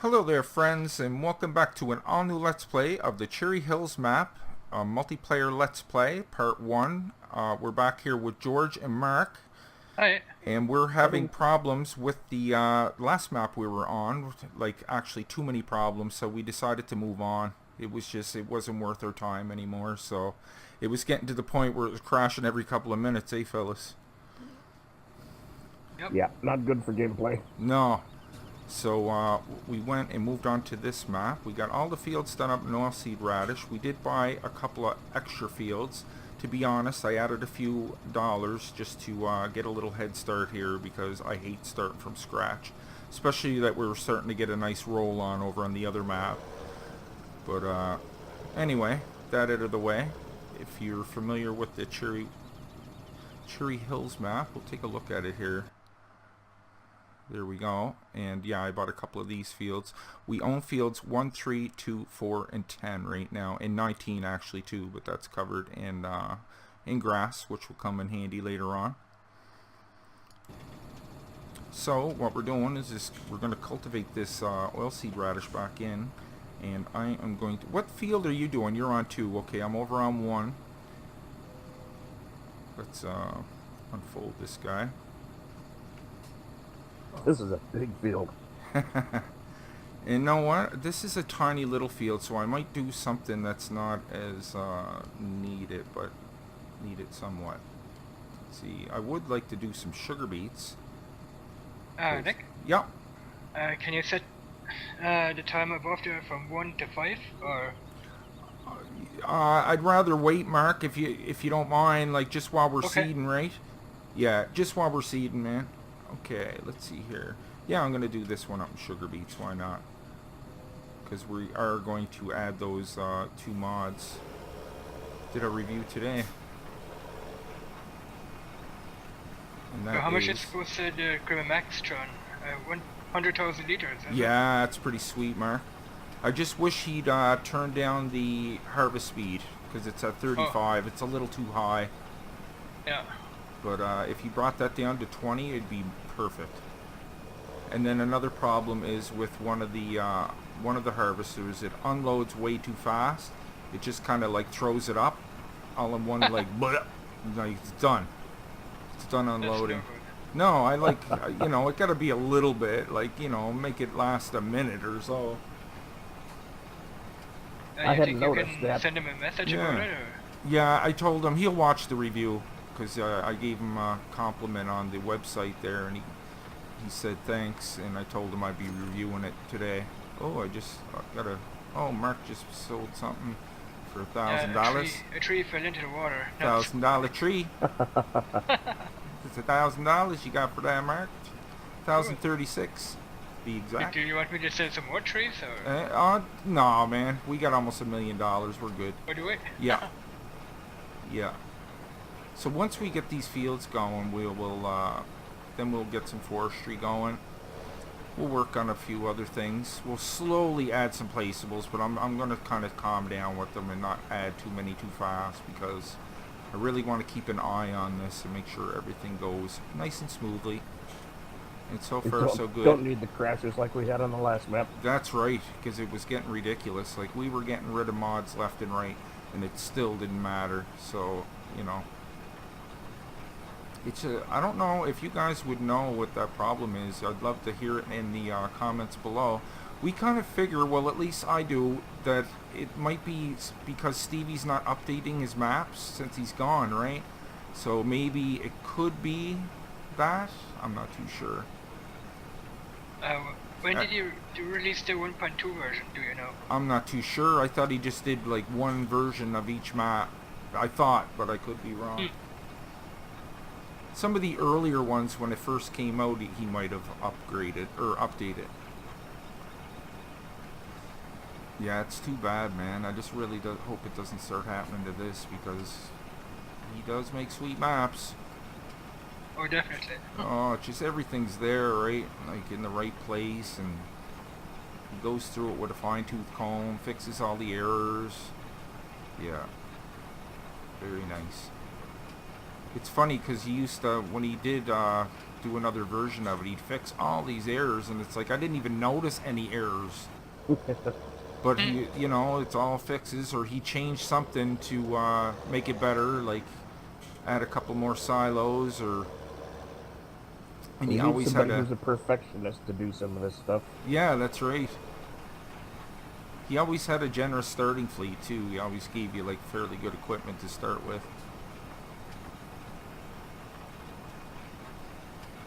Hello there friends, and welcome back to an all-new Let's Play of the Cherry Hills map, multiplayer Let's Play, part 1. We're back here with George and Mark, Hi. and we're having problems with the last map we were on, like actually too many problems, so we decided to move on. It wasn't worth our time anymore, so it was getting to the point where it was crashing every couple of minutes, eh fellas? Yep. Yeah, not good for gameplay. No. So we went and moved on to this map. We got all the fields done up in oilseed radish. We did buy a couple of extra fields. To be honest, I added a few dollars just to get a little head start here because I hate starting from scratch. Especially that we were starting to get a nice roll on over on the other map. But anyway, that out of the way. If you're familiar with the Cherry Hills map, we'll take a look at it here. There we go. And yeah, I bought a couple of these fields. We own fields 1, 3, 2, 4, and 10 right now. And 19 actually too, but that's covered in grass, which will come in handy later on. So what we're doing is we're going to cultivate this oilseed radish back in. And I am going to... What field are you doing? You're on 2. Okay, I'm over on 1. Let's unfold this guy. This is a big field. And you know what? This is a tiny little field, so I might do something that's not as needed, but needed somewhat. Let's see, I would like to do some sugar beets. Nick? Yeah. Can you set the time above there from 1 to 5, or? I'd rather wait, Mark, if you don't mind, like just while we're Okay. seeding, right? Yeah, just while we're seeding, man. Okay, let's see here. Yeah, I'm going to do this one up in sugar beets. Why not? Because we are going to add those 2 mods. Did a review today. And So that how much is, is supposed to the Grim Max, John? 100,000 liters, is it? yeah, it's pretty sweet, Mark. I just wish he'd turn down the harvest speed, because it's at 35. It's a little too high. Yeah. But if you brought that down to 20, it'd be perfect. And then another problem is with one of the harvesters, it unloads way too fast. It just kind of like throws it up, all in one like, bleh, like it's done. It's done unloading. No, I like, you know, it got to be a little bit, like, you know, make it last a minute or so. I you hadn't think noticed you can that. send him a message Yeah. about it, or? Yeah, I told him he'll watch the review because I gave him a compliment on the website there, and he said thanks, and I told him I'd be reviewing it today. Oh, I got a... Oh, Mark just sold something for $1,000. A tree fell into the water. $1,000 tree. It's $1,000 you got for that, Mark. 1,036, be exact. Do you want me to send some more trees, or? No, man. We got almost $1 million. We're good. Or do we? Yeah. Yeah. So once we get these fields going, then we'll get some forestry going. We'll work on a few other things. We'll slowly add some placeables, but I'm going to kind of calm down with them and not add too many too fast because I really want to keep an eye on this and make sure everything goes nice and smoothly. And so far, so good. Don't need the crashes like we had on the last map. That's right, because it was getting ridiculous. Like, we were getting rid of mods left and right, and it still didn't matter. So, you know. I don't know if you guys would know what that problem is. I'd love to hear it in the comments below. We kind of figure, well, at least I do, that it might be because Stevie's not updating his maps since he's gone, right? So maybe it could be that. I'm not too sure. When did you release the 1.2 version, do you know? I'm not too sure. I thought he just did like one version of each map. I thought, but I could be wrong. Some of the earlier ones, when it first came out, he might have upgraded or updated. Yeah, it's too bad, man. I just really hope it doesn't start happening to this because he does make sweet maps. Oh, definitely. Oh, it's just everything's there, right? Like in the right place, and he goes through it with a fine-tooth comb, fixes all the errors. Yeah. Very nice. It's funny because he used to, when he did do another version of it, he'd fix all these errors, and it's like I didn't even notice any errors. But he, you know, it's all fixes, or he changed something to make it better, like add a couple more silos, or. And We he need always had somebody who's a perfectionist to do some of this stuff. Yeah, that's right. He always had a generous starting fleet too. He always gave you like fairly good equipment to start with.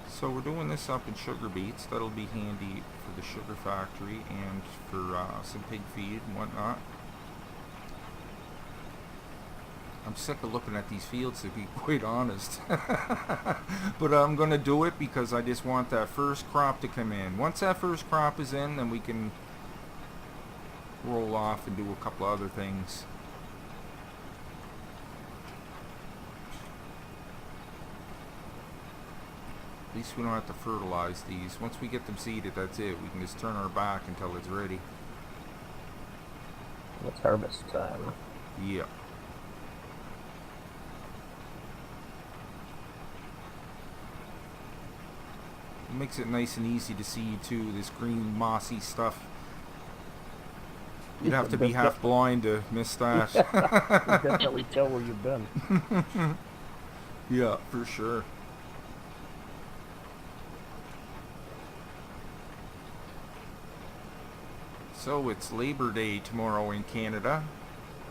So we're doing this up in sugar beets. That'll be handy for the sugar factory and for some pig feed and whatnot. I'm sick of looking at these fields, to be quite honest. But I'm going to do it because I just want that first crop to come in. Once that first crop is in, then we can roll off and do a couple other things. At least we don't have to fertilize these. Once we get them seeded, that's it. We can just turn our back until it's ready. It's harvest time. Yep. It makes it nice and easy to see too, this green mossy stuff. You'd have to be half blind to miss that. You definitely tell where you've been. Yeah, for sure. So it's Labor Day tomorrow in Canada.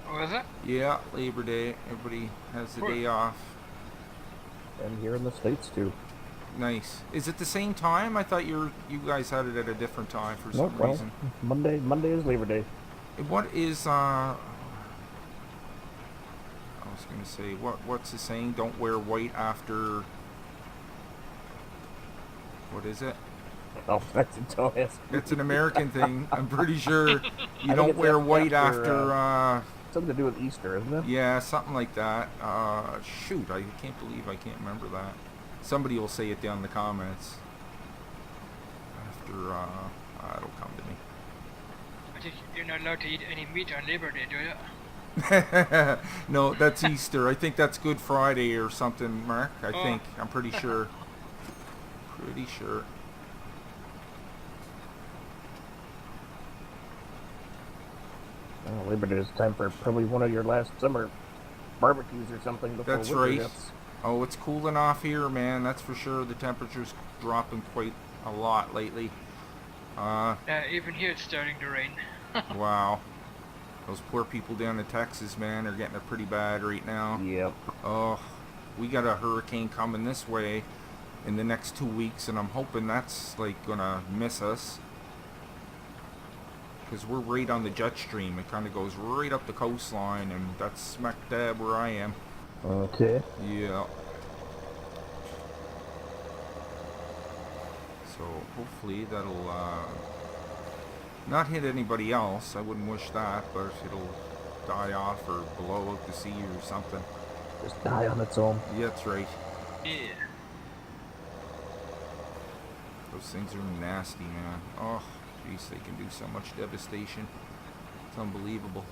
Oh, is it? Yeah, Labor Day. Everybody has the day off. And here in the States too. Nice. Is it the same time? I thought you guys had it at a different time for some reason. Monday is Labor Day. What is I was gonna say, what's the saying? Don't wear white after. What is it? Oh, that's don't ask. It's an American thing. I'm pretty sure you don't wear white after something to do with Easter, isn't it? yeah, something like that. Shoot, I can't believe I can't remember that. Somebody will say it down in the comments. After it'll come to me. I think you're not allowed to eat any meat on Labor Day, do you? No, that's Easter. I think that's Good Friday or something, Mark. I think. I'm pretty sure. Pretty sure. Well, Labor Day is time for probably one of your last summer barbecues or something before That's winter right. hits. Oh, it's cooling off here, man. That's for sure. The temperature's dropping quite a lot lately. Even here it's starting to rain. Wow. Those poor people down in Texas, man, are getting it pretty bad right now. Yep. Oh, we got a hurricane coming this way in the next 2 weeks, and I'm hoping that's like gonna miss us. Because we're right on the jet stream. It kind of goes right up the coastline, and that's smack dab where I am. Okay. Yeah. So hopefully that'll not hit anybody else. I wouldn't wish that, but it'll die off or blow out the sea or something. Just die on its own. Yeah, that's right. Yeah. Those things are nasty, man. Oh, jeez, they can do so much devastation. It's unbelievable.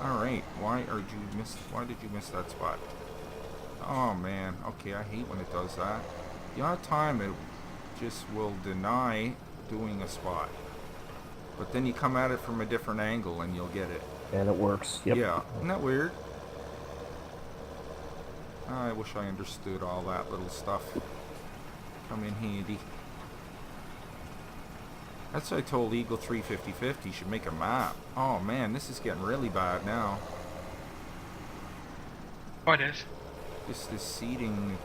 Alright, why did you miss that spot? Oh man, okay, I hate when it does that. The odd time it just will deny doing a spot. But then you come at it from a different angle and you'll get it. And it works. Yep. Yeah, isn't that weird? I wish I understood all that little stuff. Come in handy. That's what I told Eagle 35050, should make a map. Oh man, this is getting really bad now. What is? Just this seeding.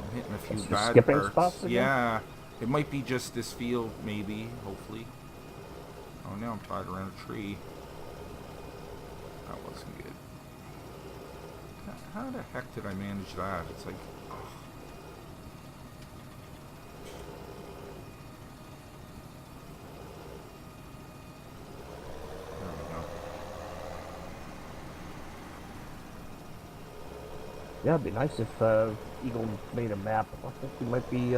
I'm hitting a few It's bad skipping parts. spots again? Yeah, it might be just this field, maybe, hopefully. Oh, now I'm tied around a tree. That wasn't good. How the heck did I manage that? It's like, oh. There we go. Yeah, it'd be nice if Eagle made a map. I think we might be, we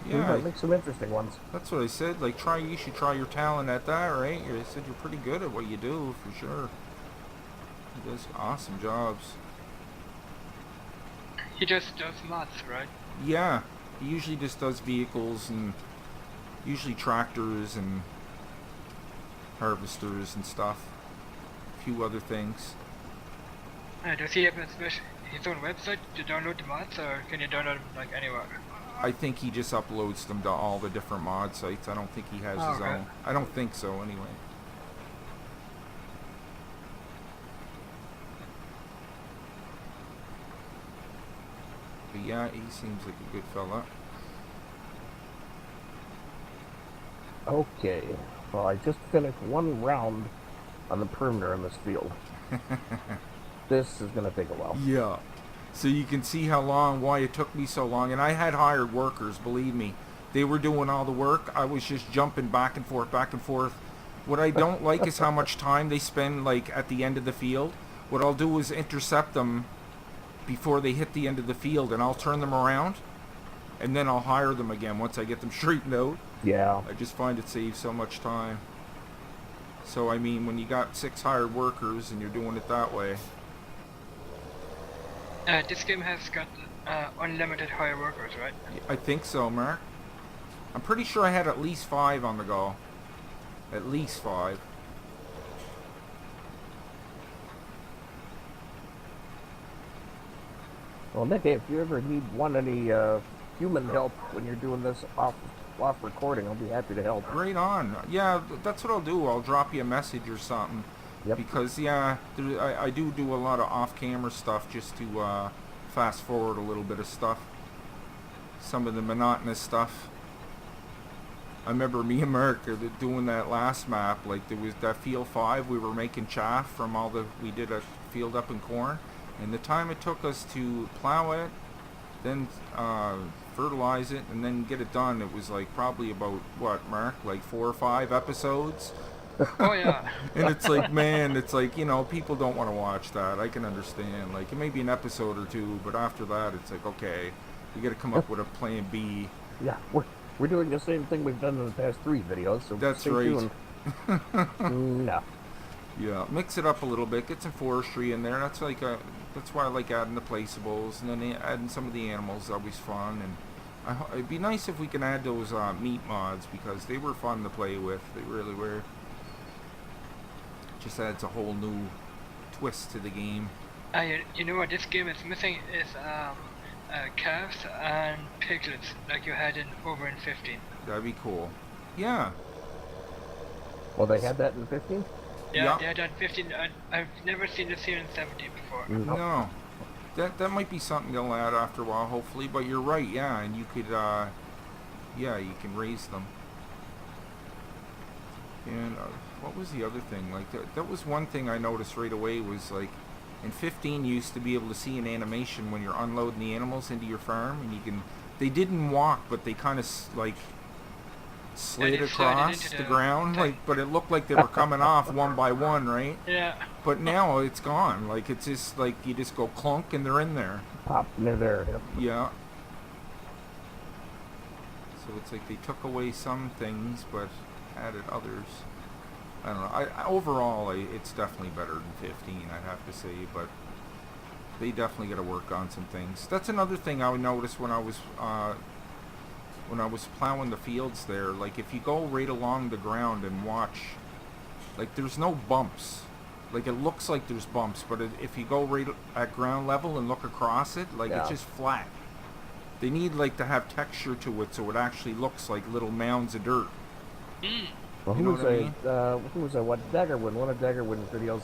Yeah, might make some interesting ones. that's what I said. Like, you should try your talent at that, right? You said you're pretty good at what you do, for sure. He does awesome jobs. He just does mods, right? Yeah, he usually just does vehicles and usually tractors and harvesters and stuff. A few other things. Does he have his own website to download the mods, or can you download them like anywhere? I think he just uploads them to all the different mod sites. I don't think he has his Okay. own. I don't think so, anyway. But yeah, he seems like a good fella. Okay. Well, I just finished one round on the perimeter in this field. This is going to take a while. Yeah. So you can see why it took me so long. And I had hired workers, believe me. They were doing all the work. I was just jumping back and forth, back and forth. What I don't like is how much time they spend, like, at the end of the field. What I'll do is intercept them before they hit the end of the field, and I'll turn them around, and then I'll hire them again once I get them straightened out. Yeah. I just find it saves so much time. So, I mean, when you got 6 hired workers and you're doing it that way. This game has got unlimited hire workers, right? I think so, Mark. I'm pretty sure I had at least 5 on the go. At least 5. Well, Nick, if you ever want any human help when you're doing this off recording, I'll be happy to help. Right on. Yeah, that's what I'll do. I'll drop you a message or something. Yep. Because, yeah, I do a lot of off-camera stuff just to fast forward a little bit of stuff. Some of the monotonous stuff. I remember me and Mark doing that last map. Like, there was that field 5, we were making chaff from we did a field up in corn. And the time it took us to plow it, then fertilize it, and then get it done, it was like probably about, what, Mark? Like 4 or 5 episodes? Oh yeah. And it's like, man, it's like, you know, people don't want to watch that. I can understand. Like, it may be an episode or 2, but after that, it's like, okay, you got to come up with a plan B. Yeah, we're doing the same thing we've done in the past 3 videos, so That's stay right. tuned. No. Yeah, mix it up a little bit. Get some forestry in there. That's why I like adding the placeables, and then adding some of the animals. Is always fun, and it'd be nice if we can add those meat mods, because they were fun to play with. They really were. Just adds a whole new twist to the game. You know what this game is missing is calves and piglets like you had over in 15. That'd be cool. Yeah. Well, they had that in 15? Yeah, Yeah. they had that 15. I've never seen this here in 17 before. No. That might be something they'll add after a while, hopefully. But you're right, yeah, and you could, yeah, you can raise them. And what was the other thing? Like, that was one thing I noticed right away was, like, in 15 you used to be able to see an animation when you're unloading the animals into your farm, and they didn't walk, but they kind of, like, slid across the ground, like, but it looked like they were coming off one by one, right? Yeah. But now it's gone. Like, it's just like you just go clunk and they're in there. Pop, and they're there. Yep. Yeah. So it's like they took away some things but added others. I don't know. Overall, it's definitely better than 15, I'd have to say, but they definitely got to work on some things. That's another thing I noticed when I was plowing the fields there. Like, if you go right along the ground and watch, like, there's no bumps. Like, it looks like there's bumps, but if you go right at ground level and look across it, like, Yeah. it's just flat. They need, like, to have texture to it so it actually looks like little mounds of dirt. Well, You know what I mean? who was that? What, Daggerwin? One of Daggerwin's videos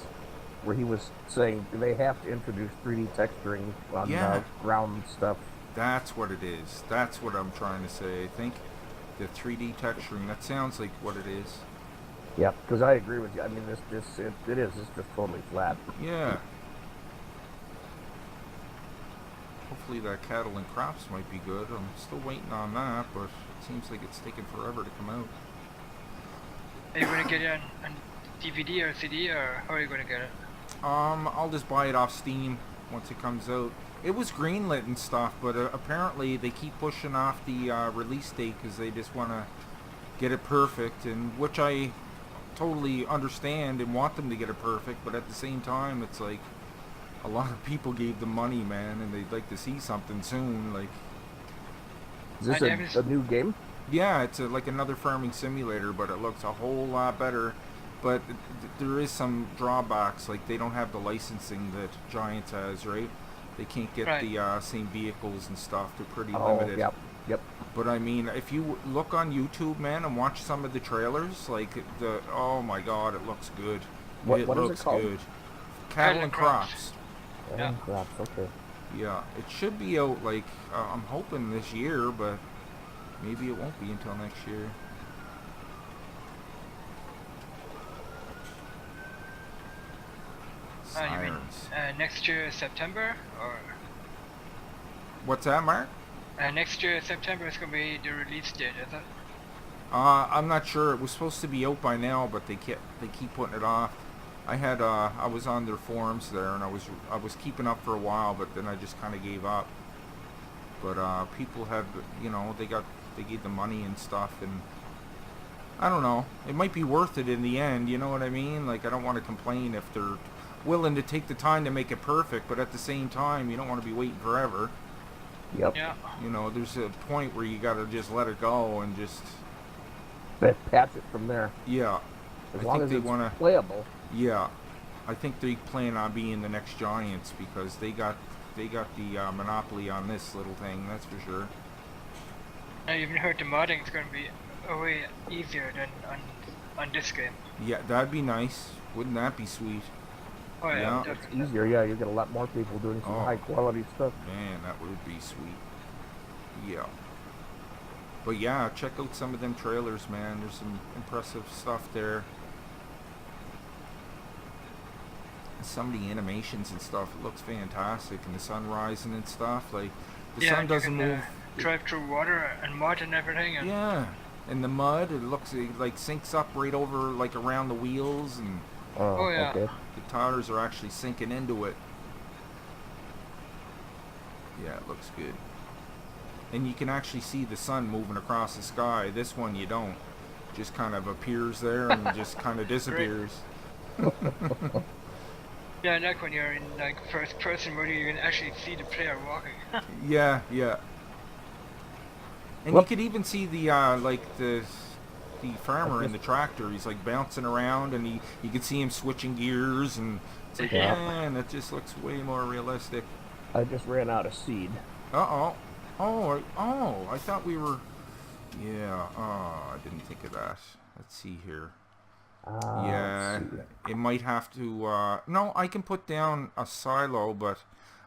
where he was saying they have to introduce 3D texturing on Yeah. ground stuff. That's what it is. That's what I'm trying to say. I think the 3D texturing, that sounds like what it is. Yep, because I agree with you. I mean, it is. It's just totally flat. Yeah. Hopefully that cattle and crops might be good. I'm still waiting on that, but it seems like it's taking forever to come out. Are you gonna get it on DVD or CD, or how are you gonna get it? I'll just buy it off Steam once it comes out. It was greenlit and stuff, but apparently they keep pushing off the release date because they just want to get it perfect, and which I totally understand and want them to get it perfect, but at the same time, it's like a lot of people gave them money, man, and they'd like to see something soon. Like, Is this a new game? yeah, it's like another farming simulator, but it looks a whole lot better. But there is some drawbacks, like they don't have the licensing that Giants has, right? They can't get the same vehicles and stuff. They're pretty limited. Yep. But I mean, if you look on YouTube, man, and watch some of the trailers, like oh my God, it looks good. What looks is it called? good. Cattle and Crops. Cattle and Crops, okay. Yeah, it should be out like I'm hoping this year, but maybe it won't be until next year. You mean next year September, or what's that, Mark? Next year September is gonna be the release date, is it? I'm not sure. It was supposed to be out by now, but they keep putting it off. I was on their forums there, and I was keeping up for a while, but then I just kind of gave up. But people have, they gave the money and stuff, and I don't know. It might be worth it in the end. You know what I mean? Like, I don't want to complain if they're willing to take the time to make it perfect, but at the same time, you don't want to be waiting forever. Yep. Yeah. There's a point where you got to just let it go and just patch it from there. Yeah. As long as it's playable. Yeah, I think they plan on being the next Giants because they got the monopoly on this little thing. That's for sure. I even heard the modding is going to be way easier than on this game. Yeah, that'd be nice. Wouldn't that be sweet? Oh yeah, it's easier. Yeah, you get a lot more people doing some high quality stuff. Man, that would be sweet. Yeah. But yeah, check out some of them trailers, man. There's some impressive stuff there. Some of the animations and stuff, it looks fantastic, and the sun rising and stuff. Like, the sun doesn't move. Drive through water and mud and everything. And yeah, and the mud, it looks like sinks up right over, like around the wheels, and oh yeah, okay. The tires are actually sinking into it. Yeah, it looks good. And you can actually see the sun moving across the sky. This one you don't. Just kind of appears there and just kind of disappears. Yeah, like when you're in like first person mode, you can actually see the player walking. Yeah. And you could even see the the farmer in the tractor. He's like bouncing around, and you can see him switching gears, and it's like, man, it just looks way more realistic. I just ran out of seed. Oh, I thought we were. Yeah. Oh, I didn't think of that. Let's see here. Yeah, it might have to, no, I can put down a silo, but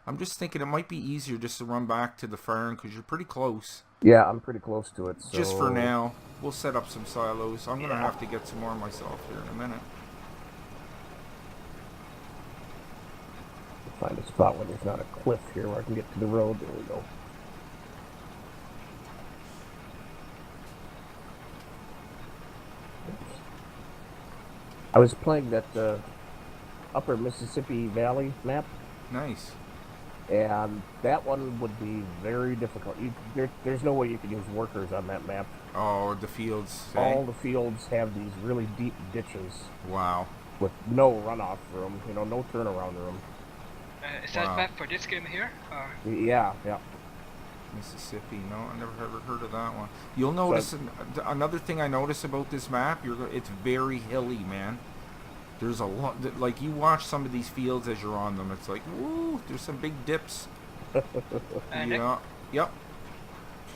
I'm just thinking it might be easier just to run back to the farm, because you're pretty close. Yeah, I'm pretty close to it, so... Just for now. We'll set up some silos. I'm going to have to get some more myself here in a minute. Find a spot where there's not a cliff here where I can get to the road. There we go. I was playing that upper Mississippi Valley map. Nice. And that one would be very difficult. There's no way you could use workers on that map. Oh, the fields. All the fields have these really deep ditches. Wow. With no runoff room, no turnaround room. Is that map for this game here? Or? Yeah. Mississippi, no, I never ever heard of that one. You'll notice another thing I notice about this map. It's very hilly, man. There's a lot. Like, you watch some of these fields as you're on them. It's like, woo! There's some big dips. Yeah. Yep.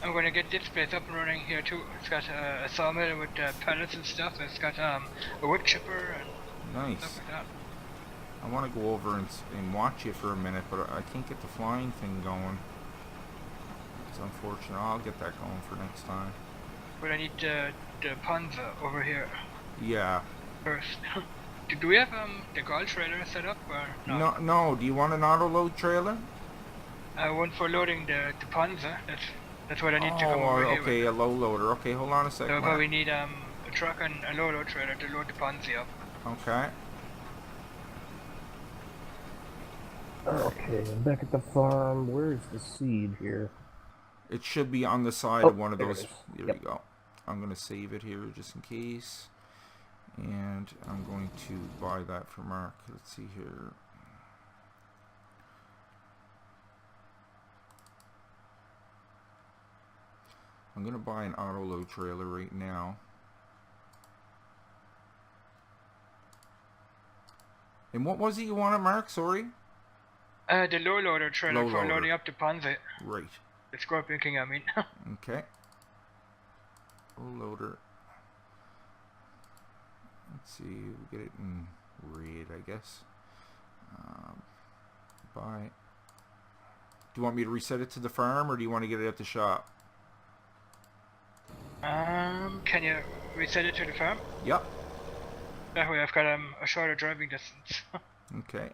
I'm gonna get this place up and running here too. It's got a sawmill with pellets and stuff. It's got a wood chipper and stuff like that. I want to go over and watch you for a minute, but I can't get the flying thing going. It's unfortunate. I'll get that going for next time. But I need the Panzer over here. Yeah. First. Do we have the golf trailer set up or not? No. Do you want an auto load trailer? One for loading the Panzer. That's what I need to come over here. Okay, a low loader. Okay, hold on a second. So probably need a truck and a low load trailer to load the Panzer up. Okay. Okay, I'm back at the farm. Where's the seed here? It should be on the side of one of those. There Yep. we go. I'm going to save it here just in case. And I'm going to buy that for Mark. Let's see here. I'm going to buy an auto load trailer right now. And what was it you wanted, Mark? Sorry? The low loader trailer Low for loader. loading up the Ponzi. Right. The Scorpion King, I mean. Okay. Low loader. Let's see. We get it in red, I guess. Buy. Do you want me to reset it to the farm, or do you want to get it at the shop? Can you reset it to the farm? Yep. That way I've got a shorter driving distance. Okay.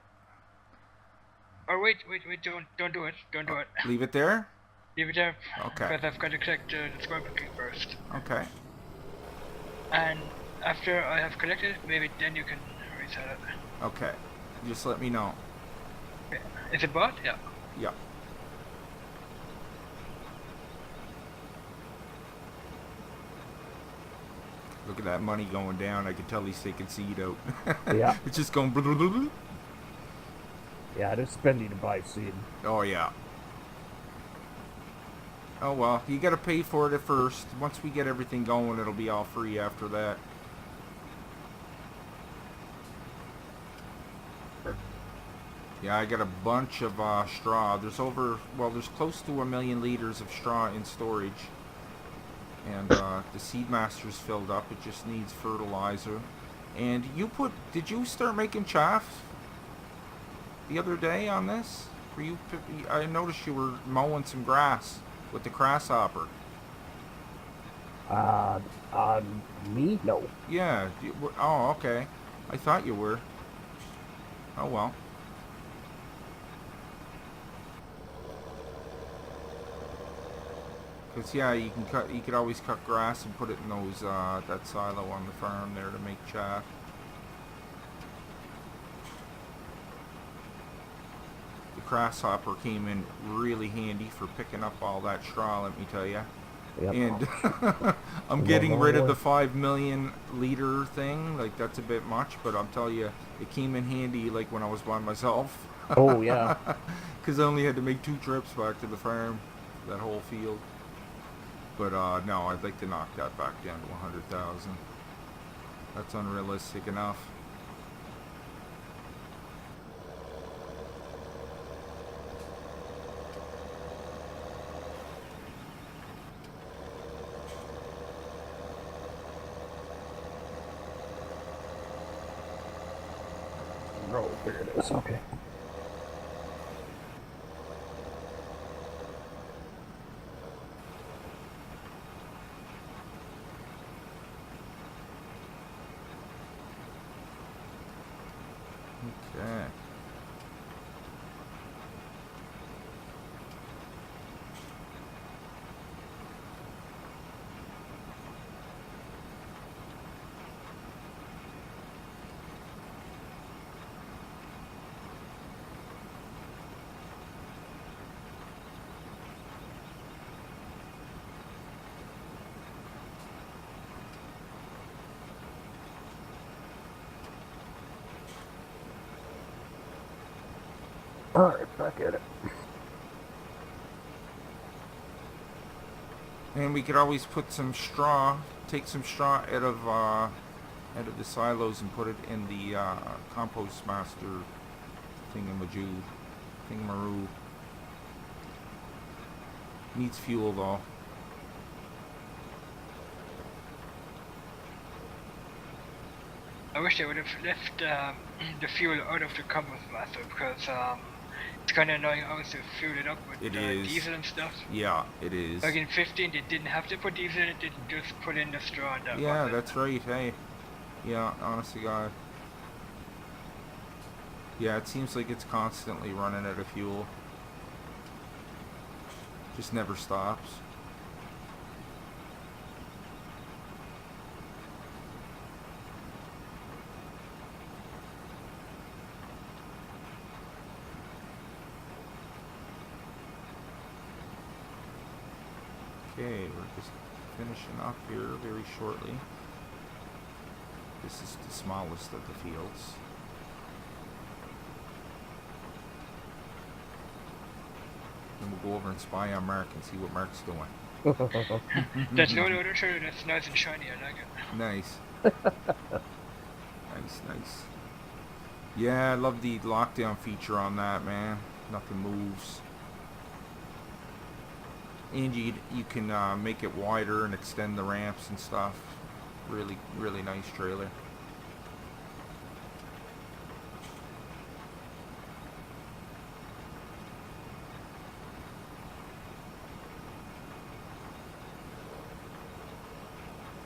Or wait, don't do it. Don't do it. Leave it there? Leave it there. Okay. Because I've got to collect the Scorpion King first. Okay. And after I have collected it, maybe then you can reset it. Okay. Just let me know. Okay. Is it bought? Yeah. Yep. Look at that money going down. I can tell he's taking seed out. Yeah. It's just going... Blah, blah, blah, blah. Yeah, they're spending to buy seed. Oh, yeah. Oh, well. You got to pay for it at first. Once we get everything going, it'll be all free after that. Yeah, I got a bunch of straw. There's there's close to 1 million liters of straw in storage. And the Seedmaster's filled up. It just needs fertilizer. And did you start making chaff the other day on this? I noticed you were mowing some grass with the grasshopper. Me? No. Yeah. Oh, okay. I thought you were. Oh, well. Cause yeah, you could always cut grass and put it in those that silo on the farm there to make chaff. The grasshopper came in really handy for picking up all that straw, let me tell you. Yep. And I'm getting rid of the 5 million liter thing. Like, that's a bit much, but I'll tell you, it came in handy like when I was by myself. Oh, yeah. Cause I only had to make 2 trips back to the farm, that whole field. But no, I'd like to knock that back down to 100,000. That's unrealistic enough. Oh, here it is. Okay. Okay. Alright, back at it. And we could always put some straw, take some straw out of the silos and put it in the compost master thingamaroo. Needs fuel though. I wish they would have left the fuel out of the compost master because it's kind of annoying obviously to fuel it up with diesel and stuff. Yeah, it is. Like in 15 they didn't have to put diesel in it, they just put in the straw and that Yeah, was it. that's right. Hey, yeah, honest to God. Yeah, it seems like it's constantly running out of fuel. Just never stops. Okay, we're just finishing up here very shortly. This is the smallest of the fields. Then we'll go over and spy on Mark and see what Mark's doing. That's no other trailer that's nice and shiny. I like it. Nice. Nice. Yeah, I love the lockdown feature on that, man. Nothing moves. And you can make it wider and extend the ramps and stuff. Really, really nice trailer.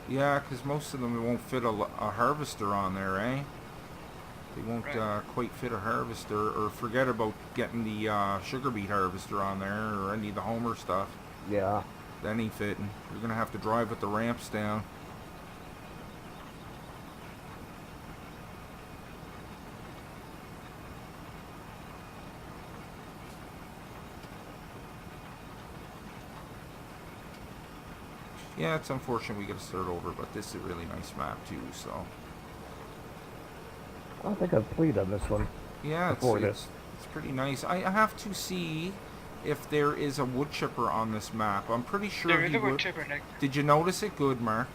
Yeah, because most of them won't fit a harvester on there, eh? They won't quite fit a harvester, or forget about getting the sugar beet harvester on there, or any of the Homer stuff. Yeah. That ain't fitting. You're going to have to drive with the ramps down. Yeah, it's unfortunate we got to start over, but this is a really nice map too, so. I don't think I've played on this one. Yeah, it's pretty nice. I have to see if there is a wood chipper on this map. I'm pretty sure there is a wood chipper. Did you notice it? Good, Mark.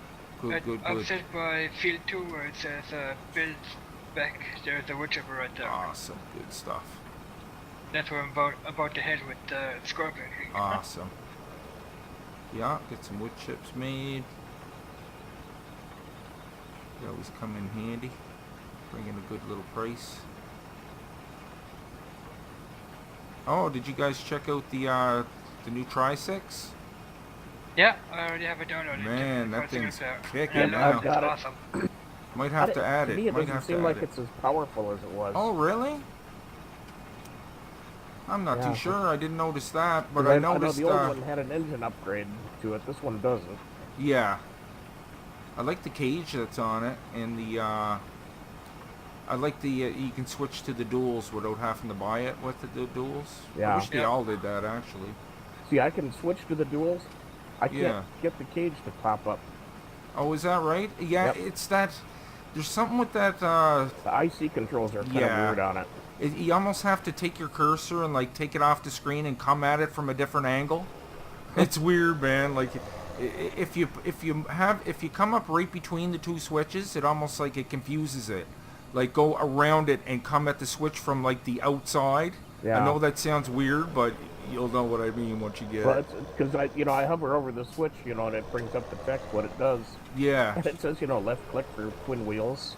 Good. Upset by field 2 where it says build back. There's a wood chipper right there. Awesome. Good stuff. That's where I'm about to head with Scorpion King. Awesome. Yeah, get some wood chips made. They always come in handy. Bring in a good little price. Oh, did you guys check out the new Tri-6? Yeah, I already have it downloaded. Man, that thing's kicking yeah, now. I've got it. Awesome. Might have to add it. To me, it Might doesn't have seem to like add it's as powerful as it was. Oh, really? I'm not too sure. I didn't notice that, but I noticed. know the old one had an engine upgrade to it. This one doesn't. Yeah. I like the cage that's on it, and the. I like the you can switch to the duals without having to buy it with the duals. Yeah. I wish they all did that actually. See, I can switch to the duals. I can't get the cage to pop up. Oh, is that right? Yeah, Yep. it's that. There's something with that. The IC controls are kind of weird on it. You almost have to take your cursor and like take it off the screen and come at it from a different angle. It's weird, man. Like if you come up right between the two switches, it almost like it confuses it. Like go around it and come at the switch from like the outside. Yeah. I know that sounds weird, but you'll know what I mean once you get it. Because I hover over the switch, and it brings up the text what it does. Yeah. And it says, left click for twin wheels.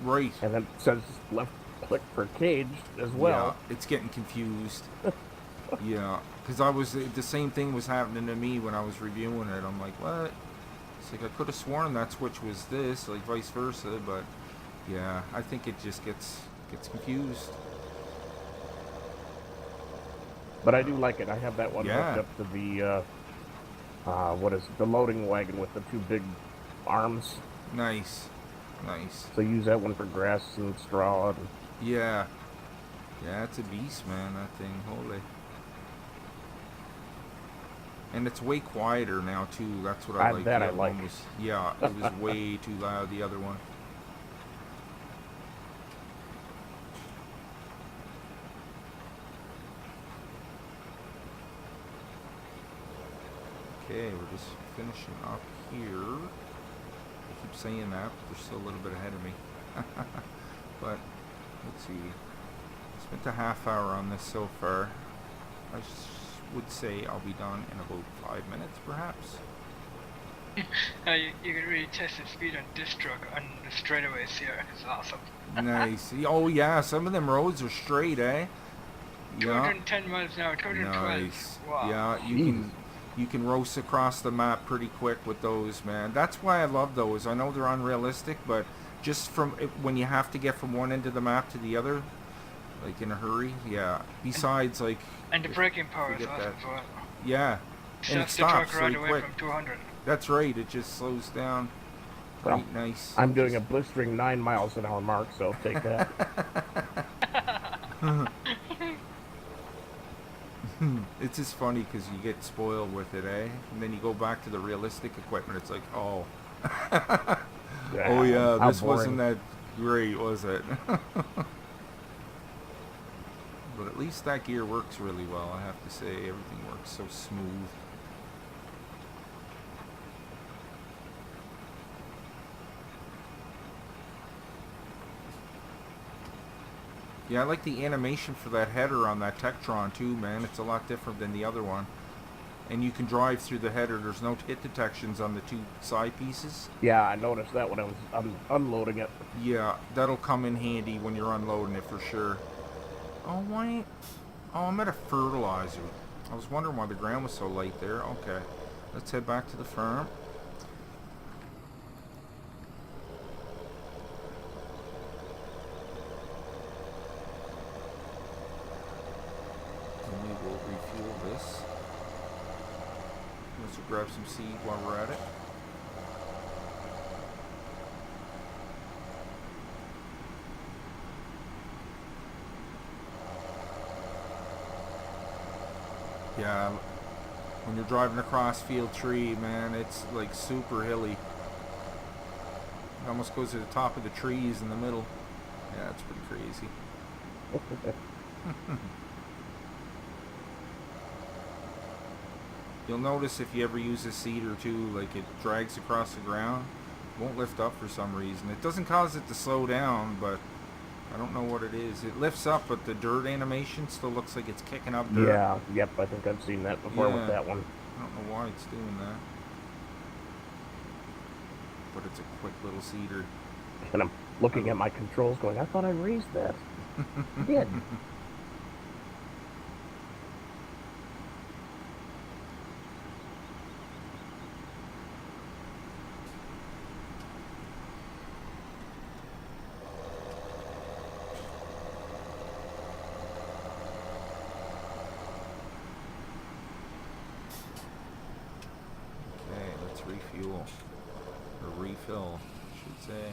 Right. And then it says left click for cage as well. Yeah, it's getting confused. Yeah, because the same thing was happening to me when I was reviewing it. I'm like, what? It's like I could have sworn that switch was this, like vice versa, but yeah, I think it just gets confused. But I do like it. I have that one Yeah. hooked up to the the loading wagon with the two big arms. Nice. So use that one for grass and straw. And Yeah, it's a beast, man. That thing, holy. And it's way quieter now too. That's what I like. That The I other like. one was, yeah, it was way too loud. The other one. Okay, we're just finishing up here. I keep saying that, but they're still a little bit ahead of me. But let's see. Spent a half hour on this so far. I would say I'll be done in about 5 minutes, perhaps. You can really test the speed on this truck on the straightaways here. It's awesome. Nice. Oh yeah, some of them roads are straight, eh? 210 miles an hour, 212. Nice. Wow. Yeah, you can roast across the map pretty quick with those, man. That's why I love those. I know they're unrealistic, but just when you have to get from one end of the map to the other, like in a hurry, yeah. Besides, like, and the braking power is awesome as well. Yeah, and it Shuts the truck stops right really away quick. from 200. That's right. It just slows down. Well, Quite nice. I'm doing a blistering 9 miles an hour mark, so take that. It's just funny because you get spoiled with it, eh? And then you go back to the realistic equipment. It's like, oh. Oh yeah, How this wasn't boring. that great, was it? But at least that gear works really well, I have to say. Everything works so smooth. Yeah, I like the animation for that header on that Tektron too, man. It's a lot different than the other one. And you can drive through the header. There's no hit detections on the two side pieces. Yeah, I noticed that when I was unloading it. Yeah, that'll come in handy when you're unloading it for sure. Oh, wait. Oh, I'm at a fertilizer. I was wondering why the ground was so light there. Okay, let's head back to the farm. And we will refuel this. Let's grab some seed while we're at it. Yeah, when you're driving across field 3, man, it's like super hilly. It almost goes to the top of the trees in the middle. Yeah, it's pretty crazy. You'll notice if you ever use a seed or two, like it drags across the ground. It won't lift up for some reason. It doesn't cause it to slow down, but I don't know what it is. It lifts up, but the dirt animation still looks like it's kicking up dirt. Yeah, yep, I think I've seen that before with that one. I don't know why it's doing that. But it's a quick little seeder. And I'm looking at my controls going, I thought I raised that. I did. Refuel, or refill, I should say.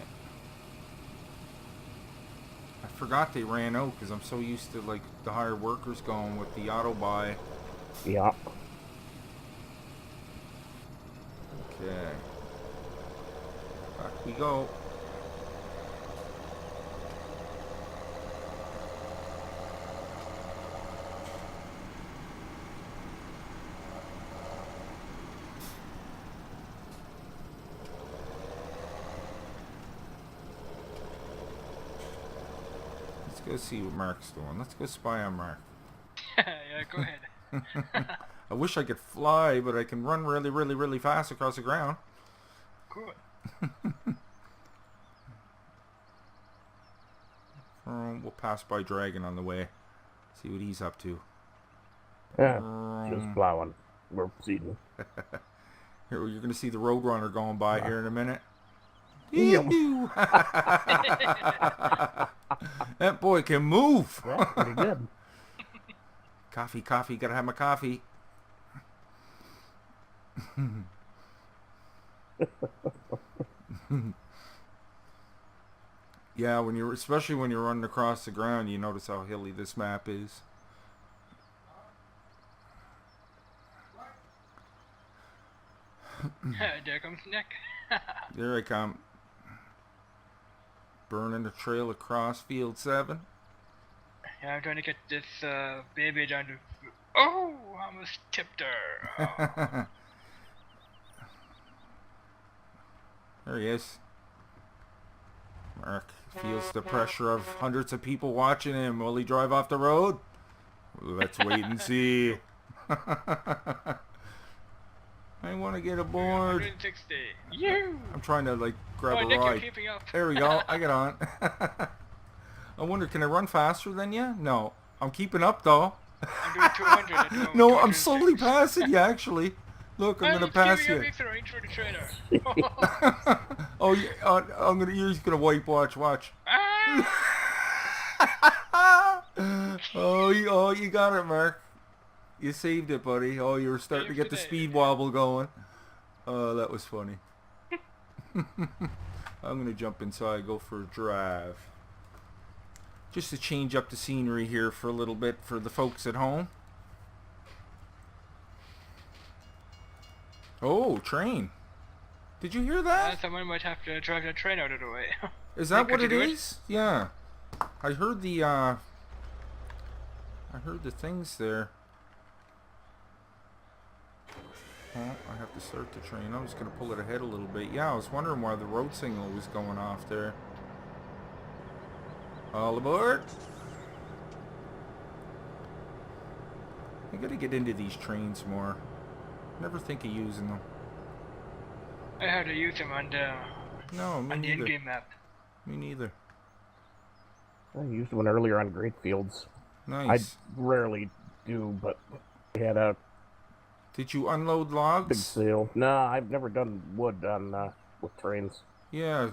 I forgot they ran out because I'm so used to like the hired workers going with the auto buy. Yeah. Okay. Back we go. Let's go see what Mark's doing. Let's go spy on Mark. Yeah, go ahead. I wish I could fly, but I can run really, really, really fast across the ground. Good. We'll pass by Dragon on the way. See what he's up to. Yeah, just plowing. We're seeding. Here, you're going to see the Roadrunner going by here in a minute. That boy can move. That's pretty good. Coffee, coffee. Gotta have my coffee. Yeah, especially when you're running across the ground, you notice how hilly this map is. There comes Nick. There I come. Burning the trail across field 7. Yeah, I'm trying to get this baby down to... Oh, I almost tipped her. Oh. There he is. Mark feels the pressure of hundreds of people watching him. Will he drive off the road? Let's wait and see. I want to get aboard. 160. You. I'm trying to like grab a Nick, ride. you're keeping up. There we go. I get on. I wonder, can I run faster than you? No. I'm keeping up though. I'm doing 200 at the moment. No, I'm slowly passing you actually. Look, I'm gonna pass you. Range for the trailer. Oh, yeah, you're just gonna watch. Oh, you got it, Mark. You saved it, buddy. Oh, you were starting to get the speed wobble going. Oh, that was funny. I'm gonna jump inside, go for a drive. Just to change up the scenery here for a little bit for the folks at home. Oh, train. Did you hear that? Someone might have to drive that train out of the way. Is that what Could it you do is? Yeah. I heard the things there. Oh, I have to start the train. I was going to pull it ahead a little bit. Yeah, I was wondering why the road signal was going off there. All aboard! I gotta get into these trains more. Never think of using them. I had to use them on the neither. in-game map. Me neither. I used one earlier on grape fields. Nice. I rarely do, but we had a Did you unload logs? big sale. No, I've never done wood on with trains. Yeah.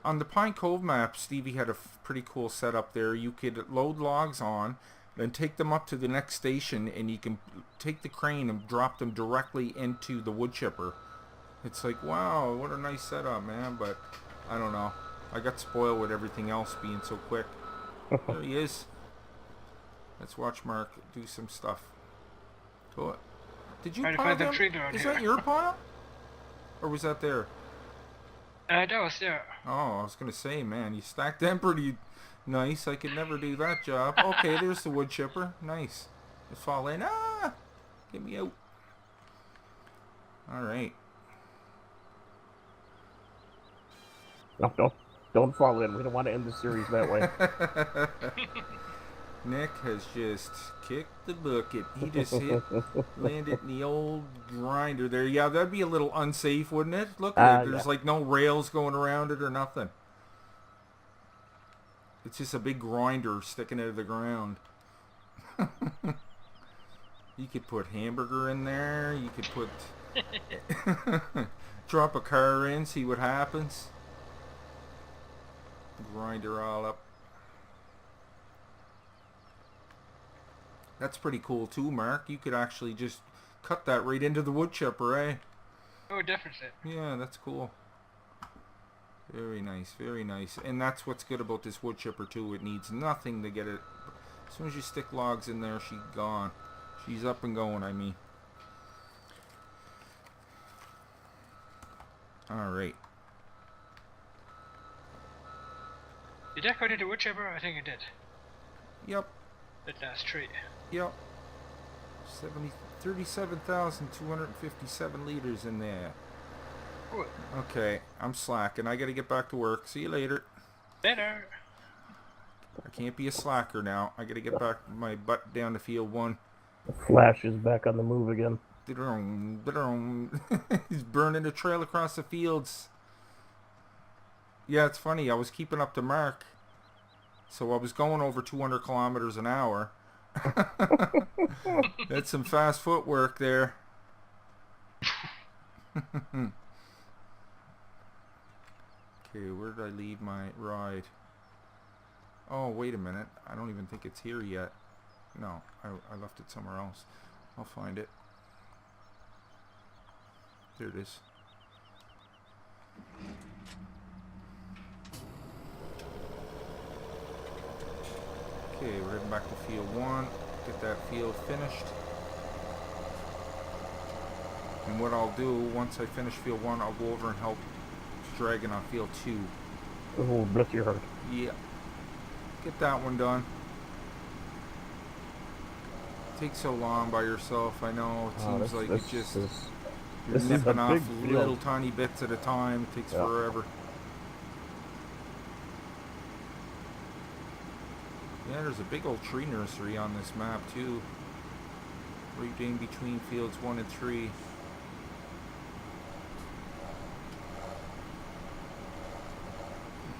On the Pine Cove map, Stevie had a pretty cool setup there. You could load logs on, then take them up to the next station, and you can take the crane and drop them directly into the wood chipper. It's like, wow, what a nice setup, man. But I don't know. I got spoiled with everything else being so quick. There he is. Let's watch Mark do some stuff. Go. Did you pile them? Is that your pile? Or was that there? That was there. Oh, I was gonna say, man, you stacked them pretty nice. I could never do that job. Okay, there's the wood chipper. Nice. Let's fall in. Ah! Get me out. Alright. No, don't fall in. We don't want to end the series that way. Nick has just kicked the bucket. He just landed in the old grinder there. Yeah, that'd be a little unsafe, wouldn't it? Look at it. There's like no rails going around it or nothing. It's just a big grinder sticking out of the ground. You could put hamburger in there. You could put... drop a car in, see what happens. Grinder all up. That's pretty cool too, Mark. You could actually just cut that right into the wood chipper, eh? Oh, definitely. Yeah, that's cool. Very nice, very nice. And that's what's good about this wood chipper too. It needs nothing to get it. As soon as you stick logs in there, she's gone. She's up and going, I mean. Alright. Did that go to the wood chipper? I think it did. Yep. That last tree. Yep. 37,257 liters in there. Cool. Okay, I'm slacking. I gotta get back to work. See you later. Later. I can't be a slacker now. I gotta get back my butt down to field 1. The Flash is back on the move again. He's burning a trail across the fields. Yeah, it's funny. I was keeping up to Mark. So I was going over 200 kilometers an hour. That's some fast footwork there. Okay, where did I leave my ride? Oh, wait a minute. I don't even think it's here yet. No, I left it somewhere else. I'll find it. There it is. Okay, we're heading back to field 1. Get that field finished. And what I'll do, once I finish field 1, I'll go over and help dragging on field 2. Oh, bless your heart. Yeah. Get that one done. Takes so long by yourself, I know. It seems like it just... You're nipping off little tiny bits at a time. It takes forever. Yeah, there's a big old tree nursery on this map too. Right in between fields 1 and 3.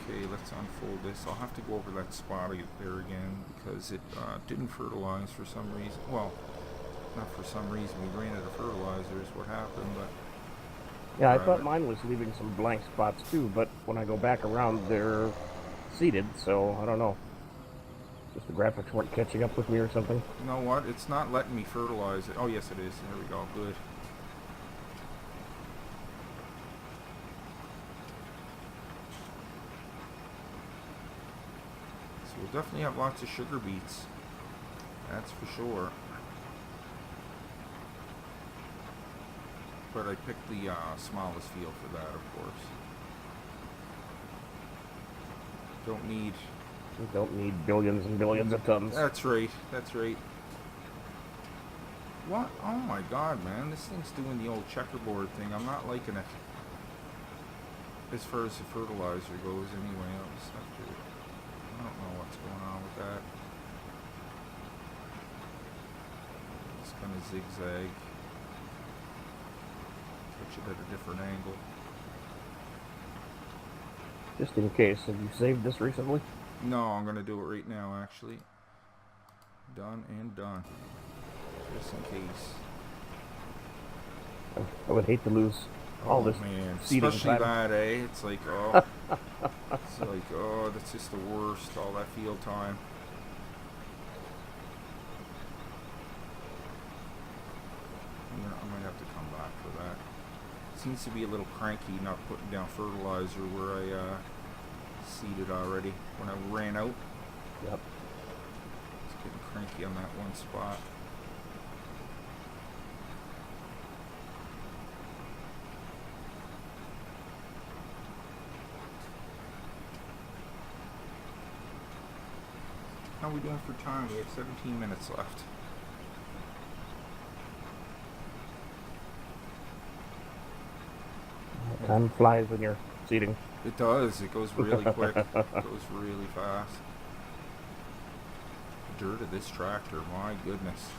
Okay, let's unfold this. I'll have to go over that spot there again because it didn't fertilize for some reason. Well, not for some reason. We ran out of fertilizer is what happened, but... Yeah, I thought mine was leaving some blank spots too, but when I go back around, they're seeded, so I don't know. Just the graphics weren't catching up with me or something. You know what? It's not letting me fertilize it. Oh, yes it is. There we go. Good. So we'll definitely have lots of sugar beets. That's for sure. But I picked the smallest field for that, of course. You don't need billions and billions of tons. That's right, that's right. What? Oh my god, man, this thing's doing the old checkerboard thing. I'm not liking it. As far as the fertilizer goes, anyway. I don't know what's going on with that. It's kind of zigzag. Touch it at a different angle. Just in case, have you saved this recently? No, I'm going to do it right now, actually. Done and done. Just in case. I would hate to lose all this man, seeding especially time. that, eh? It's like, oh, it's like, oh, that's just the worst. All that field time. I might have to come back for that. Seems to be a little cranky not putting down fertilizer where I seeded already when I ran out. Yep. It's getting cranky on that one spot. How are we doing for time? We have 17 minutes left. Time flies when you're seeding. It does. It goes really quick. It goes really fast. The dirt of this tractor, my goodness.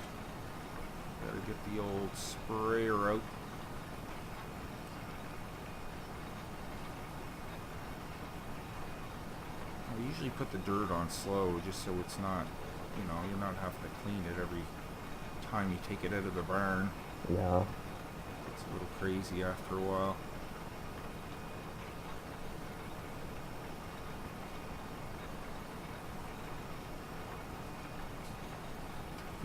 Better get the old sprayer out. I usually put the dirt on slow just so it's not, you know, you're not having to clean it every time you take it out of the barn. Yeah. It's a little crazy after a while.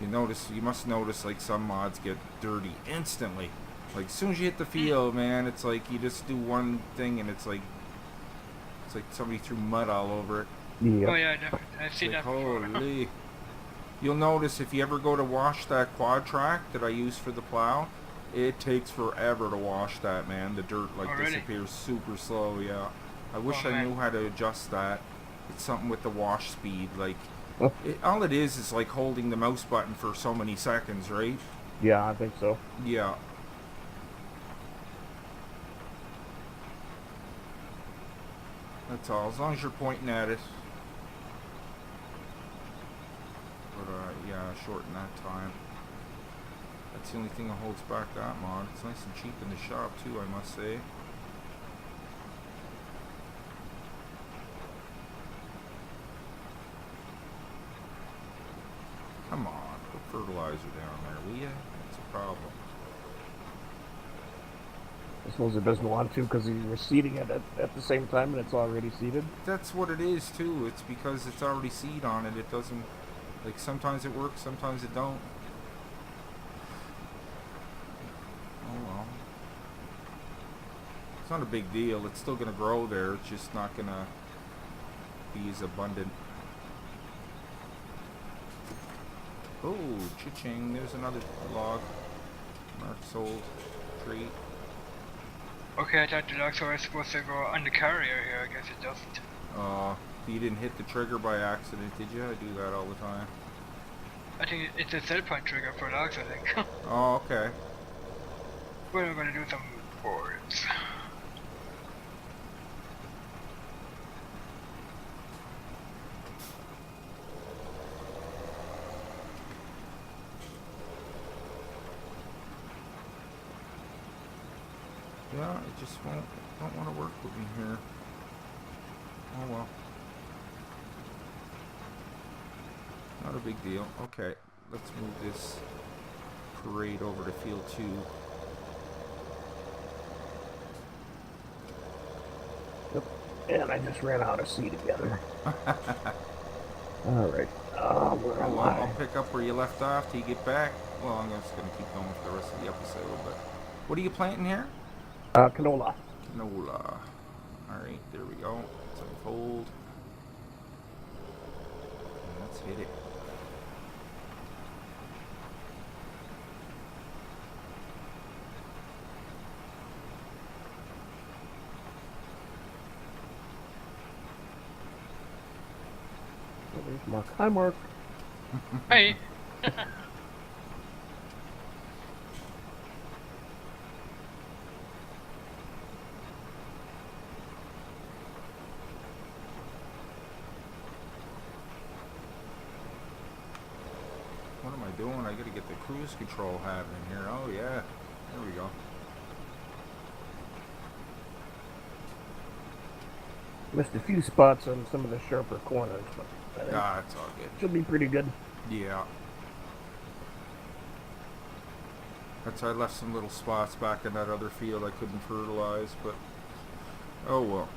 You must notice like some mods get dirty instantly. Like as soon as you hit the field, man, it's like you just do one thing and it's like somebody threw mud all over it. Yep. Oh yeah, definitely. I've seen that before. Holy. You'll notice if you ever go to wash that quad track that I use for the plow, it takes forever to wash that, man. The dirt like really? disappears super slow, yeah. I wish Oh, I man. knew how to adjust that. It's something with the wash speed, like all it is like holding the mouse button for so many seconds, right? Yeah, I think so. Yeah. That's all, as long as you're pointing at it. But yeah, shorten that time. That's the only thing that holds back that mod. It's nice and cheap in the shop too, I must say. Come on, put fertilizer down there, will ya? That's a problem. I suppose it doesn't want to because you're seeding it at the same time and it's already seeded. That's what it is too. It's because it's already seed on it. It doesn't, like sometimes it works, sometimes it don't. Oh well. It's not a big deal. It's still gonna grow there. It's just not gonna be as abundant. Oh, cha-ching, there's another log. Mark sold tree. Okay, I thought the logs were supposed to go on the carrier here. I guess it doesn't. You didn't hit the trigger by accident, did you? I do that all the time. I think it's a cell point trigger for logs, I think. Oh, okay. We're gonna do some boards. Yeah, it just don't want to work with me here. Oh well. Not a big deal. Okay, let's move this parade over to field 2. Yep. And I just ran out of seed again. Alright. Where am I? I'll pick up where you left off till you get back. Well, I'm just going to keep going for the rest of the episode, but what are you planting here? Canola. Canola. Alright, there we go. Let's unfold. And let's hit it. There's Mark. Hi, Mark. Hey. What am I doing? I gotta get the cruise control happening here. Oh yeah, there we go. Missed a few spots on some of the sharper corners, but It's all good. Should be pretty good. Yeah. That's I left some little spots back in that other field I couldn't fertilize, but oh well.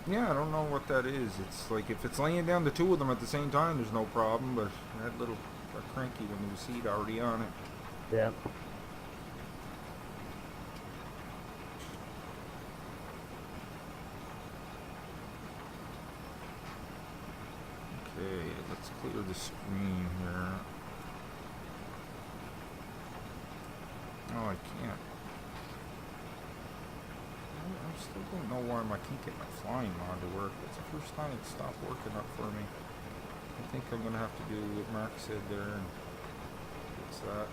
Yeah, I don't know what that is. It's like if it's laying down the two of them at the same time, there's no problem, but that little cranky when there was seed already on it. Yeah. Okay, let's clear the screen here. Oh, I can't. I still don't know why I can't get my flying mod to work. It's the first time it stopped working up for me. I think I'm going to have to do what Mark said there and fix that.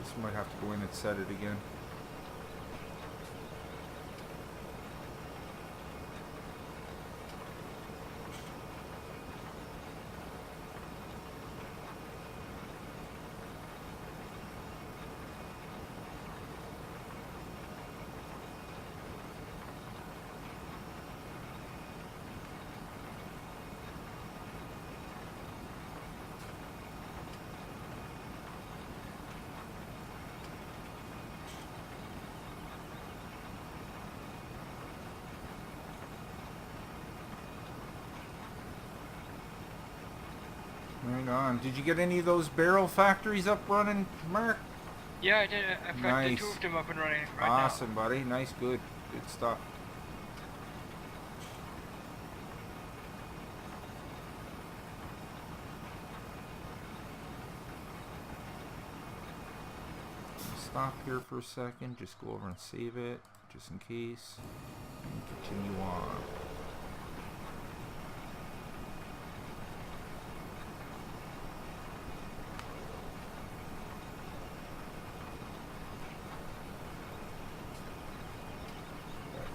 Just might have to go in and set it again. Right on. Did you get any of those barrel factories up running, Mark? Yeah, I did. I've got the Nice. two of them up and running right Awesome, buddy. Nice, good stuff. Stop here for a second. Just go over and save it, just in case, and continue on.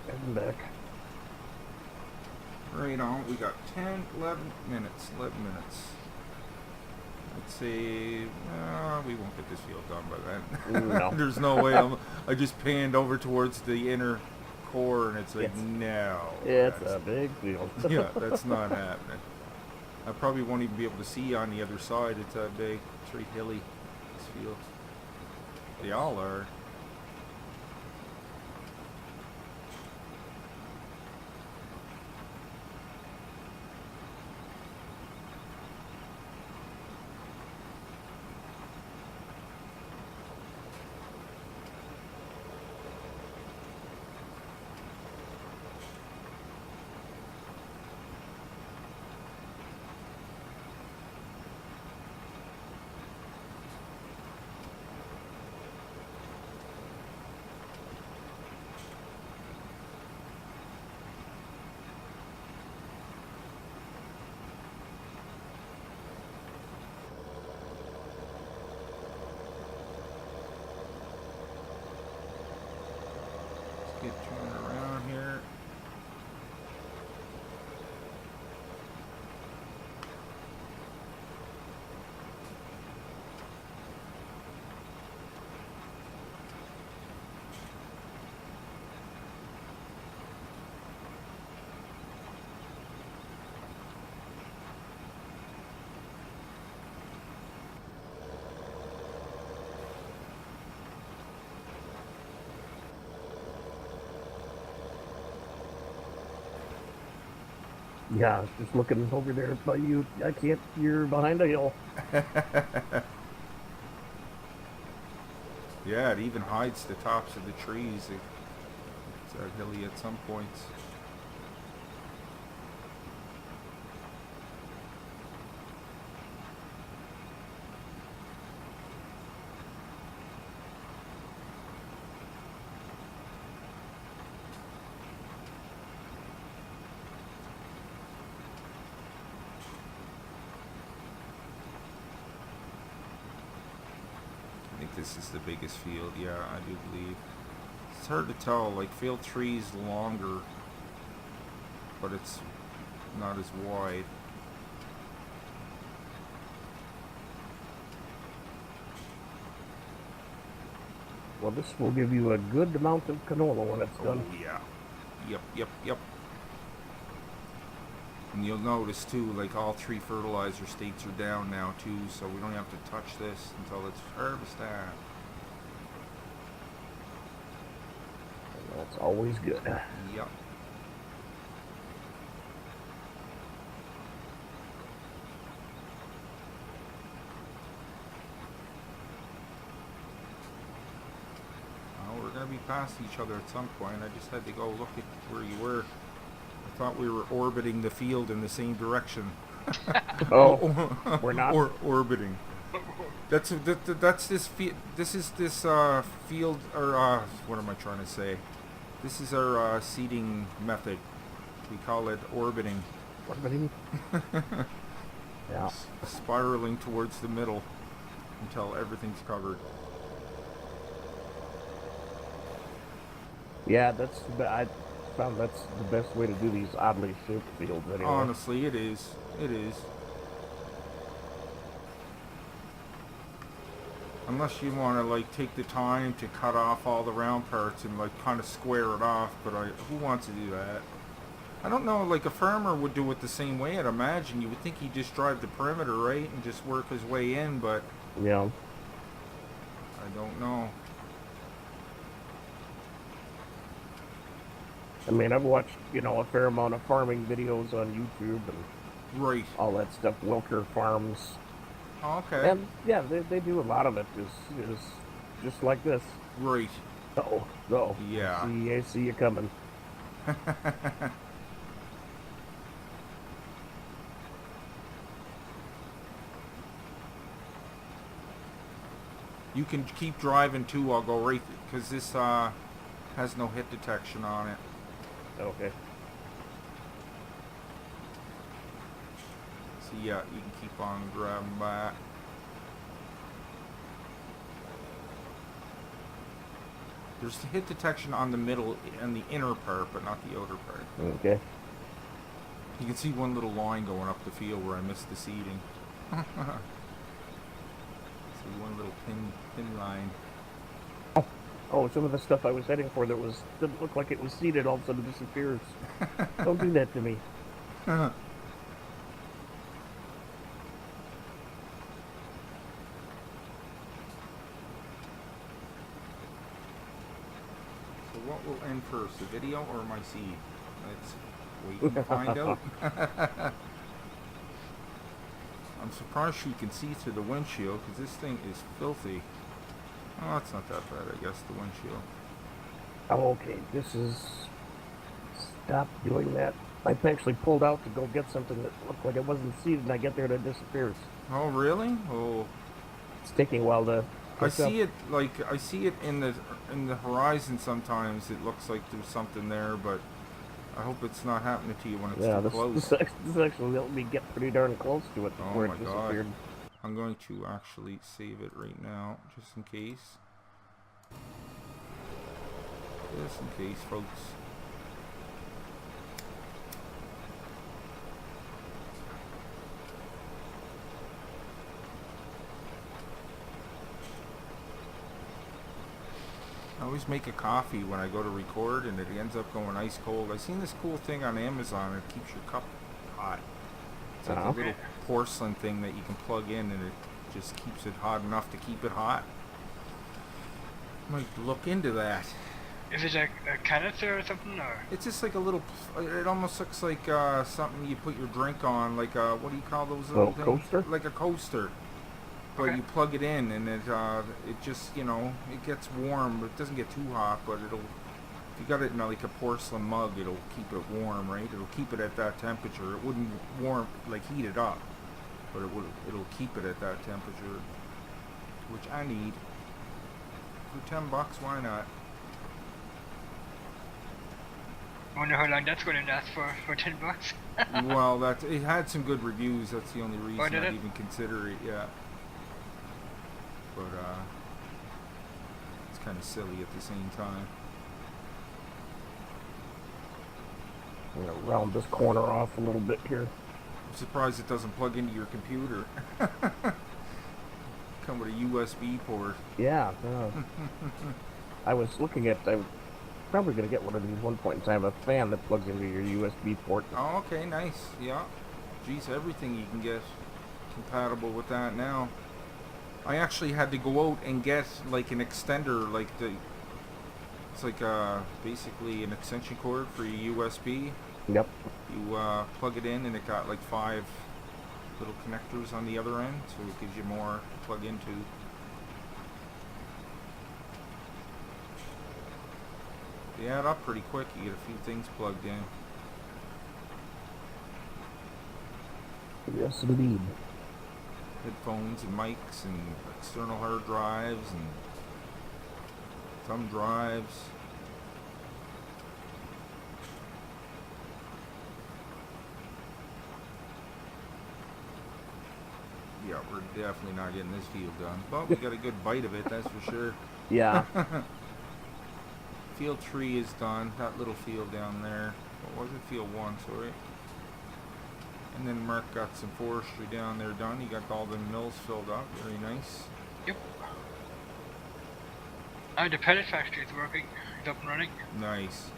Heading back. Right on. We got 10, 11 minutes. 11 minutes. Let's see. We won't get this field done by then. No. There's no way. I just panned over towards the inner core, and it's like, no. It's a big field. Yeah, that's not happening. I probably won't even be able to see on the other side. It's that big. It's very hilly, this field. They all are. Get turned around here. Yeah, I was just looking over there by you. I can't. You're behind a hill. Yeah, it even hides the tops of the trees. It's hilly at some points. I think this is the biggest field. Yeah, I do believe. It's hard to tell. Like field 3 is longer, but it's not as wide. Well, this will give you a good amount of canola when it's done. Oh, yeah. Yep. And you'll notice too, like all 3 fertilizer states are down now too, so we don't have to touch this until it's harvested. That's always good. Yep. We're going to be past each other at some point. I just had to go look at where you were. I thought we were orbiting the field in the same direction. Oh, we're not? Orbiting. That's this this is this field, or what am I trying to say? This is our seeding method. We call it orbiting. Orbiting? Yeah. Spiraling towards the middle until everything's covered. Yeah, I found that's the best way to do these oddly shaped fields anyway. Honestly, it is. It is. Unless you want to like take the time to cut off all the round parts and like kind of square it off, but who wants to do that? I don't know, like a farmer would do it the same way, I'd imagine. You would think he'd just drive the perimeter, right, and just work his way in, but yeah, I don't know. I mean, I've watched, a fair amount of farming videos on YouTube and Right. all that stuff, Wilker Farms. Oh, okay. And yeah, they do a lot of it is just like this. Right. Oh. Yeah. I see you coming. You can keep driving too, I'll go right, because this has no hit detection on it. Okay. So yeah, you can keep on grabbing back. There's the hit detection on the middle and the inner part, but not the outer part. Okay. You can see one little line going up the field where I missed the seeding. See one little thin line. Oh, some of the stuff I was heading for that didn't look like it was seeded all of a sudden disappears. Don't do that to me. So what will end first, the video or my seed? Let's wait and find out. I'm surprised you can see through the windshield because this thing is filthy. Oh, it's not that bad, I guess, the windshield. Oh, okay, stop doing that. I actually pulled out to go get something that looked like it wasn't seeded, and I get there and it disappears. Oh, really? Oh. It's taking a while to I see it in the horizon sometimes. It looks like there's something there, but I hope it's not happening to you when it's too close. This actually let me get pretty darn close to it before it disappeared. I'm going to actually save it right now, just in case. Just in case, folks. I always make a coffee when I go to record and it ends up going ice cold. I've seen this cool thing on Amazon. It keeps your cup hot. It's like a little porcelain thing that you can plug in and it just keeps it hot enough to keep it hot. Might look into that. Is it a canister or something, or? It's just like a little, it almost looks like something you put your drink on, like what do you call those little things? Coaster? Like a coaster. But Okay. you plug it in and it just, it gets warm, but it doesn't get too hot, but if you got it in like a porcelain mug, it'll keep it warm, right? It'll keep it at that temperature. It wouldn't heat it up, but it'll keep it at that temperature, which I need. For $10, why not? I wonder how long that's going to last for $10. Well, it had some good reviews. That's the only reason did I'd it? even consider it. Yeah. But kind of silly at the same time. I'm going to round this corner off a little bit here. I'm surprised it doesn't plug into your computer. Come with a USB port. Yeah. I was looking at... I'm probably going to get one of these one point in time, a fan that plugs into your USB port. Oh, okay, nice. Yeah. Geez, everything you can get compatible with that now. I actually had to go out and get like an extender, like it's like basically an extension cord for your USB. Yep. You plug it in and it got like 5 little connectors on the other end, so it gives you more to plug into. They add up pretty quick. You get a few things plugged in. Yes, indeed. Headphones and mics and external hard drives and thumb drives. Yeah, we're definitely not getting this field done, but we got a good bite of it, that's for sure. Yeah. Field 3 is done. That little field down there. What was it? Field 1, sorry. And then Mark got some forestry down there done. He got all the mills filled up. Very nice. Yep. The pellet factory is working. It's up and running. Nice.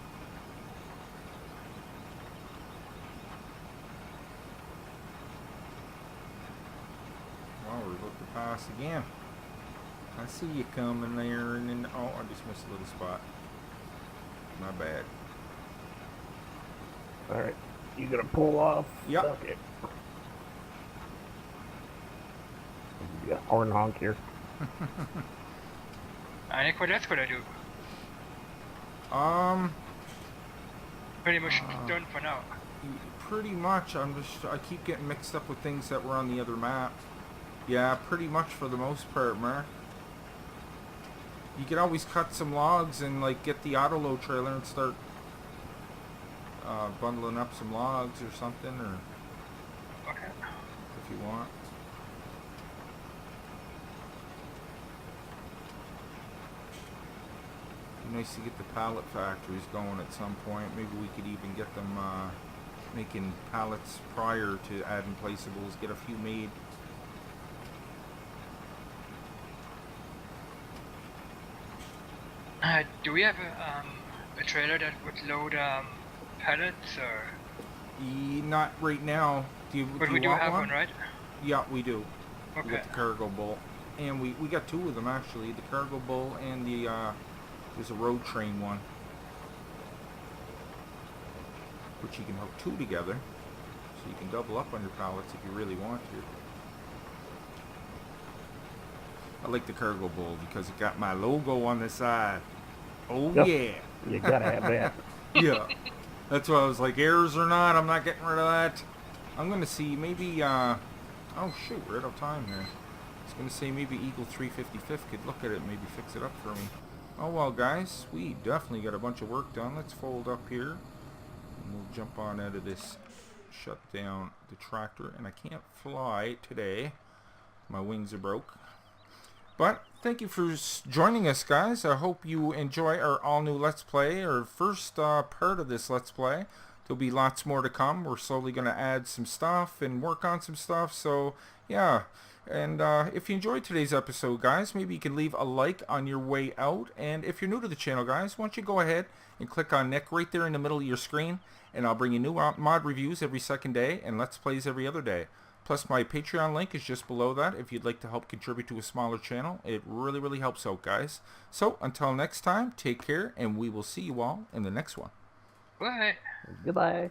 Well, we're about to pass again. I see you coming there, and then oh, I just missed a little spot. My bad. All right. You gonna pull off? Yep. Okay. Yeah, horn honk here. I think what that's what I do. Pretty much done for now. Pretty much. I keep getting mixed up with things that were on the other map. Yeah, pretty much for the most part, Mark. You could always cut some logs and like get the auto load trailer and start bundling up some logs or something, or Okay. if you want. Be nice to get the pallet factories going at some point. Maybe we could even get them making pallets prior to adding placeables. Get a few made. Do we have a trailer that would load pallets or? Not right now. But we do have one, right? Yeah, we do. Okay. We got the cargo bull, and we got 2 of them actually. The cargo bull and the there's a road train one, which you can hook 2 together, so you can double up on your pallets if you really want to. I like the cargo bull because it got my logo on the side. Oh Yep. yeah. You gotta have that. Yeah. That's why I was like, errors or not, I'm not getting rid of that. I'm gonna see maybe oh shoot, we're out of time here. I was gonna say maybe Eagle 355 could look at it and maybe fix it up for me. Oh well guys, we definitely got a bunch of work done. Let's fold up here. And we'll jump on out of this, shut down the tractor, and I can't fly today. My wings are broke. But thank you for joining us, guys. I hope you enjoy our all-new Let's Play, our first part of this Let's Play. There'll be lots more to come. We're slowly going to add some stuff and work on some stuff. So, yeah. And if you enjoyed today's episode, guys, maybe you can leave a like on your way out. And if you're new to the channel, guys, why don't you go ahead and click on Nick right there in the middle of your screen. And I'll bring you new mod reviews every second day and Let's Plays every other day. Plus, my Patreon link is just below that if you'd like to help contribute to a smaller channel. It really, really helps out, guys. So, until next time, take care, and we will see you all in the next one. Bye. Goodbye.